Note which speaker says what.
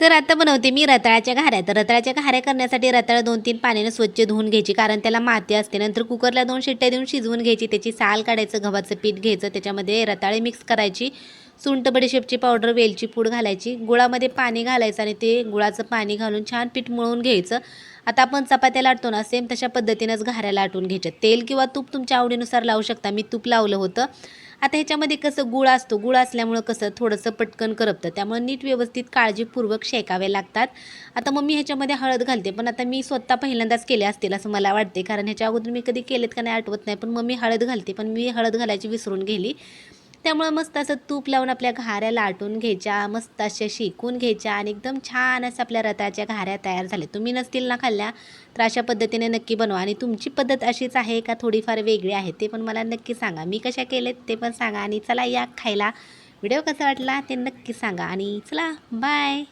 Speaker 1: तर आता बनवते मी रताळ्याच्या घाऱ्या. तर रताळ्याच्या घाऱ्या करण्यासाठी रताळं 2-3 पाण्याने स्वच्छ धुवून घ्यायची, कारण त्याला माती असते. नंतर कुकरला 2 शिट्ट्या देऊन शिजवून घ्यायची. त्याची साल काढायचं, गव्हाचं पीठ घ्यायचं, त्याच्यामध्ये रताळे मिक्स करायची, सुंठ बडीशेपची पावडर, वेलची पूड घालायची, गुळामध्ये पाणी घालायचं आणि ते गुळाचं पाणी घालून छान पीठ मळून घ्यायचं. आता आपण चपात्या लाटतो ना, सेम तशा पद्धतीनंच घाऱ्या लाटून घ्यायच्या. तेल किंवा तूप तुमच्या आवडीनुसार लावू शकता. मी तूप लावलं होतं. आता ह्याच्यामध्ये कसं गुळ असतो, गुळ असल्यामुळं कसं थोडंसं पटकन करपतं, त्यामुळे नीट व्यवस्थित काळजीपूर्वक शेकावे लागतात. आता मग मी ह्याच्यामध्ये हळद घालते, पण आता मी स्वतः पहिल्यांदाच केले असतील असं मला वाटते, कारण ह्याच्या अगोदर मी कधी केलेत का नाही आठवत नाही. पण मग मी हळद घालते, पण मी हळद घालायची विसरून गेली. त्यामुळे मस्त असं तूप लावून आपल्या घाऱ्या लाटून घ्यायच्या, मस्त अशा शेकून घ्यायच्या आणि एकदम छान असं आपल्या रताळ्याच्या घाऱ्या तयार झाल्या. तुम्ही नसतील ना खाल्ल्या तर अशा पद्धतीने नक्की बनवा. आणि तुमची पद्धत अशीच आहे का थोडीफार वेगळी आहे ते पण मला नक्की सांगा. मी कशा केलेत ते पण सांगा आणि चला या खायला. व्हिडिओ कसा वाटला ते नक्की सांगा आणि चला बाय.